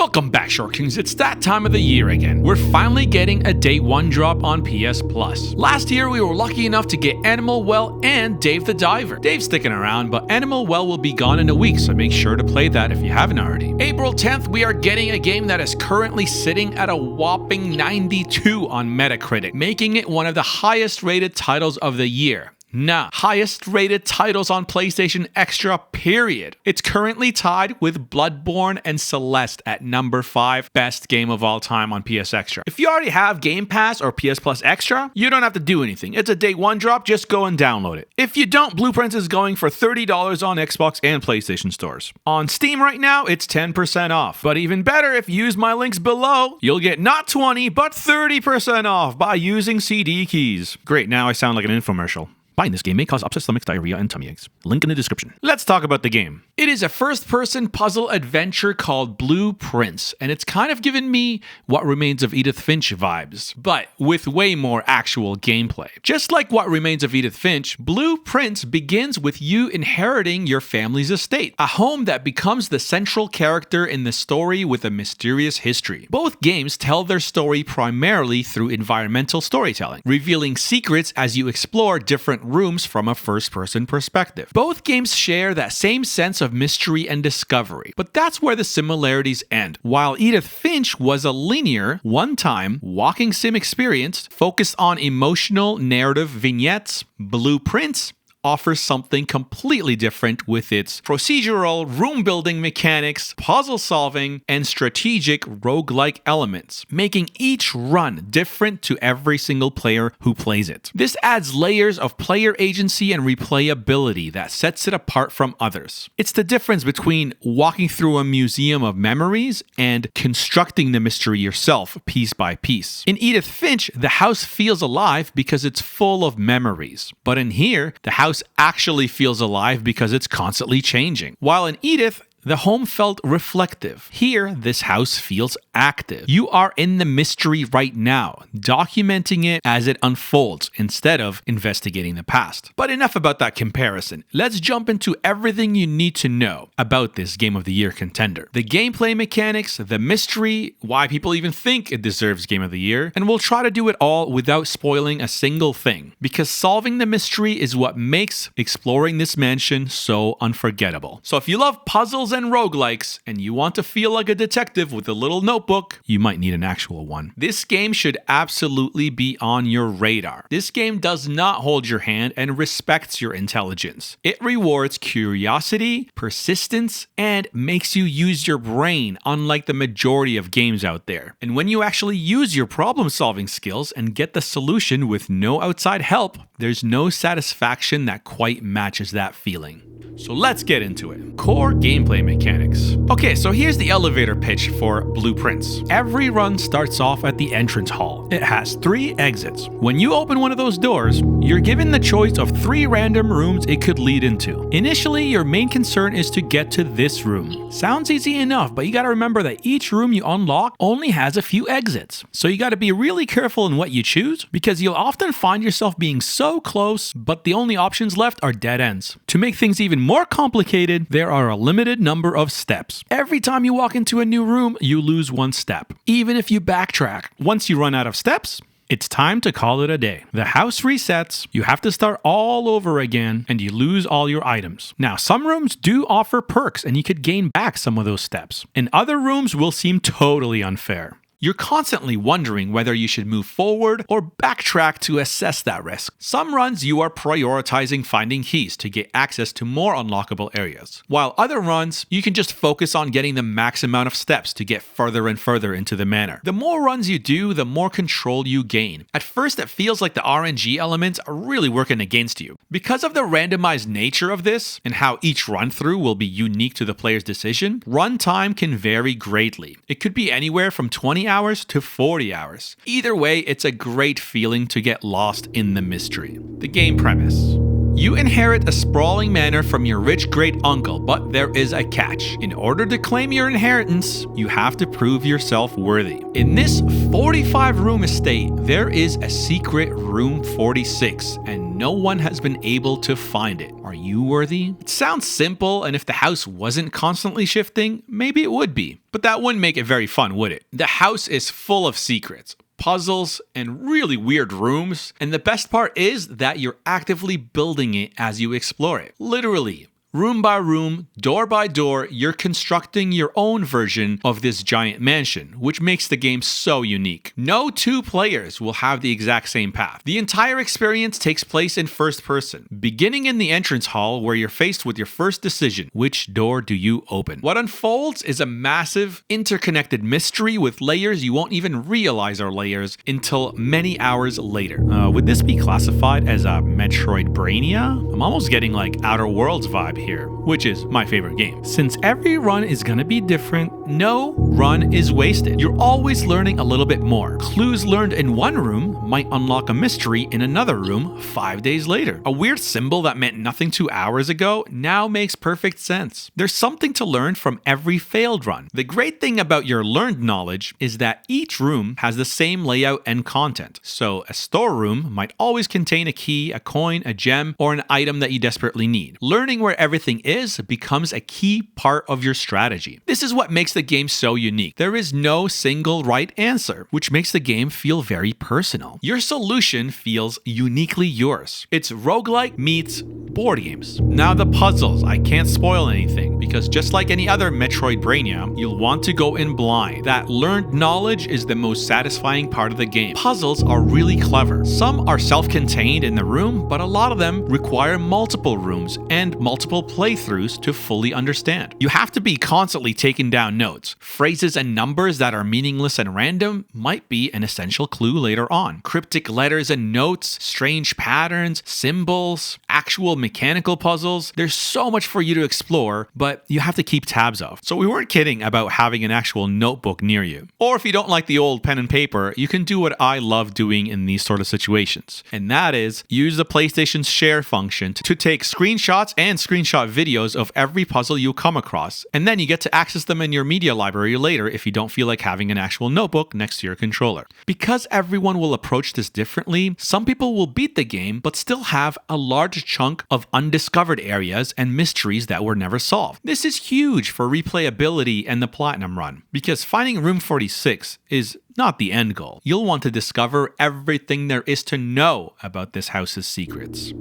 Welcome back, Short Kings. It's that time of the year again. We're finally getting a day one drop on PS Plus. Last year, we were lucky enough to get Animal Well and Dave the Diver. Dave's sticking around, but Animal Well will be gone in a week, so make sure to play that if you haven't already. April 10th, we are getting a game that is currently sitting at a whopping 92 on Metacritic, making it one of the highest rated titles of the year. Highest rated titles on PlayStation Extra, period. It's currently tied with Bloodborne and Celeste at number 5 best game of all time on PS Extra. If you already have Game Pass or PS Plus Extra, you don't have to do anything. It's a day one drop, just go and download it. If you don't, Blueprints is going for $30 on Xbox and PlayStation stores. On Steam right now, it's 10% off. But even better, if you use my links below, you'll get not 20, but 30% off by using CD keys. Great, now I sound like an infomercial. Buying this game may cause upset stomachs, diarrhea, and tummy aches. Link in the description. Let's talk about the game. It is a first-person puzzle adventure called Blueprints, and it's kind of given me What Remains of Edith Finch vibes, but with way more actual gameplay. Just like What Remains of Edith Finch, Blueprints begins with you inheriting your family's estate, a home that becomes the central character in the story with a mysterious history. Both games tell their story primarily through environmental storytelling, revealing secrets as you explore different rooms from a first-person perspective. Both games share that same sense of mystery and discovery, but that's where the similarities end. While Edith Finch was a linear, one-time, walking sim experience focused on emotional narrative vignettes, Blueprints offers something completely different with its procedural, room-building mechanics, puzzle-solving, and strategic roguelike elements, making each run different to every single player who plays it. This adds layers of player agency and replayability that sets it apart from others. It's the difference between walking through a museum of memories and constructing the mystery yourself, piece by piece. In Edith Finch, the house feels alive because it's full of memories. But in here, the house actually feels alive because it's constantly changing. While in Edith, the home felt reflective. Here, this house feels active. You are in the mystery right now, documenting it as it unfolds instead of investigating the past. But enough about that comparison. Let's jump into everything you need to know about this Game of the Year contender. The gameplay mechanics, the mystery, why people even think it deserves Game of the Year, and we'll try to do it all without spoiling a single thing, because solving the mystery is what makes exploring this mansion so unforgettable. So if you love puzzles and roguelikes, and you want to feel like a detective with a little notebook, you might need an actual one. This game should absolutely be on your radar. This game does not hold your hand and respects your intelligence. It rewards curiosity, persistence, and makes you use your brain, unlike the majority of games out there. And when you actually use your problem-solving skills and get the solution with no outside help, there's no satisfaction that quite matches that feeling. So let's get into it. Core gameplay mechanics. Okay, so here's the elevator pitch for Blueprints. Every run starts off at the entrance hall. It has 3 exits. When you open one of those doors, you're given the choice of 3 random rooms it could lead into. Initially, your main concern is to get to this room. Sounds easy enough, but you gotta remember that each room you unlock only has a few exits. So you gotta be really careful in what you choose, because you'll often find yourself being so close, but the only options left are dead ends. To make things even more complicated, there are a limited number of steps. Every time you walk into a new room, you lose 1 step. Even if you backtrack, once you run out of steps, it's time to call it a day. The house resets, you have to start all over again, and you lose all your items. Now, some rooms do offer perks, and you could gain back some of those steps. And other rooms will seem totally unfair. You're constantly wondering whether you should move forward or backtrack to assess that risk. Some runs you are prioritizing finding keys to get access to more unlockable areas, while other runs you can just focus on getting the max amount of steps to get further and further into the manor. The more runs you do, the more control you gain. At first, it feels like the RNG elements are really working against you. Because of the randomized nature of this and how each run through will be unique to the player's decision, run time can vary greatly. It could be anywhere from 20 hours to 40 hours. Either way, it's a great feeling to get lost in the mystery. The game premise. You inherit a sprawling manor from your rich great-uncle, but there is a catch. In order to claim your inheritance, you have to prove yourself worthy. In this 45-room estate, there is a secret room 46, and no one has been able to find it. Are you worthy? It sounds simple, and if the house wasn't constantly shifting, maybe it would be. But that wouldn't make it very fun, would it? The house is full of secrets, puzzles, and really weird rooms. And the best part is that you're actively building it as you explore it. Literally. Room by room, door by door, you're constructing your own version of this giant mansion, which makes the game so unique. No two players will have the exact same path. The entire experience takes place in first person, beginning in the entrance hall where you're faced with your first decision. Which door do you open? What unfolds is a massive, interconnected mystery with layers you won't even realize are layers until many hours later. Would this be classified as a MetroidBrania? I'm almost getting like Outer Worlds vibe here, which is my favorite game. Since every run is gonna be different, no run is wasted. You're always learning a little bit more. Clues learned in one room might unlock a mystery in another room 5 days later. A weird symbol that meant nothing 2 hours ago now makes perfect sense. There's something to learn from every failed run. The great thing about your learned knowledge is that each room has the same layout and content. So a storeroom might always contain a key, a coin, a gem, or an item that you desperately need. Learning where everything is becomes a key part of your strategy. This is what makes the game so unique. There is no single right answer, which makes the game feel very personal. Your solution feels uniquely yours. It's roguelike meets board games. Now the puzzles, I can't spoil anything because just like any other Metroidbrania, you'll want to go in blind. That learned knowledge is the most satisfying part of the game. Puzzles are really clever. Some are self-contained in the room, but a lot of them require multiple rooms and multiple playthroughs to fully understand. You have to be constantly taking down notes. Phrases and numbers that are meaningless and random might be an essential clue later on. Cryptic letters and notes, strange patterns, symbols, actual mechanical puzzles. There's so much for you to explore, but you have to keep tabs of. So we weren't kidding about having an actual notebook near you. Or if you don't like the old pen and paper, you can do what I love doing in these sort of situations. And that is use the PlayStation's share function to take screenshots and screenshot videos of every puzzle you come across. And then you get to access them in your media library later if you don't feel like having an actual notebook next to your controller. Because everyone will approach this differently, some people will beat the game but still have a large chunk of undiscovered areas and mysteries that were never solved. This is huge for replayability and the platinum run, because finding room 46 is not the end goal. You'll want to discover everything there is to know about this house's secrets.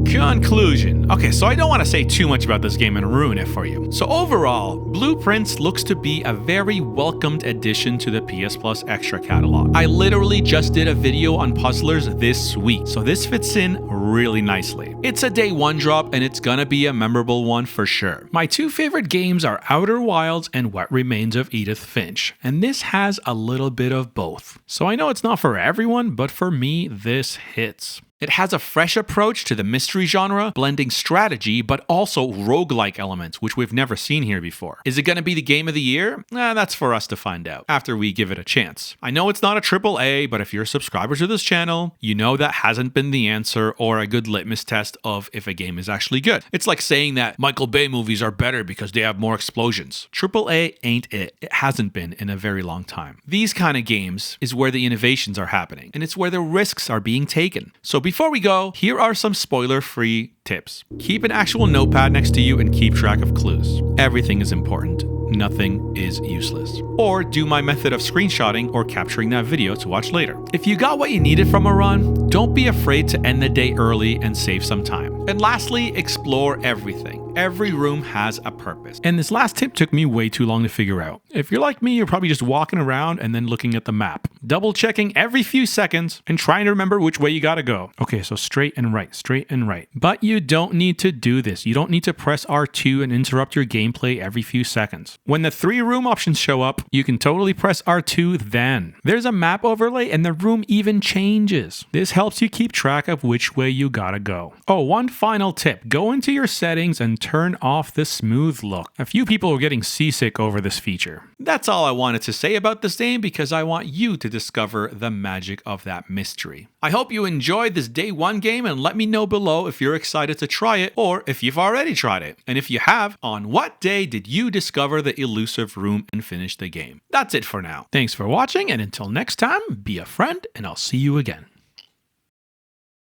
Conclusion. Okay, so I don't want to say too much about this game and ruin it for you. So overall, Blueprints looks to be a very welcomed addition to the PS Plus Extra catalog. I literally just did a video on Puzzlers this week, so this fits in really nicely. It's a day one drop and it's gonna be a memorable one for sure. My two favorite games are Outer Wilds and What Remains of Edith Finch, and this has a little bit of both. So I know it's not for everyone, but for me, this hits. It has a fresh approach to the mystery genre, blending strategy but also roguelike elements, which we've never seen here before. Is it going to be the game of the year? That's for us to find out after we give it a chance. I know it's not a AAA, but if you're a subscriber to this channel, you know that hasn't been the answer or a good litmus test of if a game is actually good. It's like saying that Michael Bay movies are better because they have more explosions. AAA ain't it. It hasn't been in a very long time. These kind of games is where the innovations are happening, and it's where the risks are being taken. So before we go, here are some spoiler-free tips. Keep an actual notepad next to you and keep track of clues. Everything is important. Nothing is useless. Or do my method of screenshotting or capturing that video to watch later. If you got what you needed from a run, don't be afraid to end the day early and save some time. And lastly, explore everything. Every room has a purpose. And this last tip took me way too long to figure out. If you're like me, you're probably just walking around and then looking at the map, double checking every few seconds and trying to remember which way you gotta go. Okay, so straight and right, straight and right. But you don't need to do this. You don't need to press R2 and interrupt your gameplay every few seconds. When the 3 room options show up, you can totally press R2 then. There's a map overlay and the room even changes. This helps helps you keep track of which way you gotta go. Oh, one final tip. Go into your settings and turn off the smooth look. A few people are getting seasick over this feature. That's all I wanted to say about this game because I want you to discover the magic of that mystery. I hope you enjoyed this day one game and let me know below if you're excited to try it or if you've already tried it. And if you have, on what day did you discover the elusive room and finish the game? That's it for now. Thanks for watching, and until next time, be a friend and I'll see you again.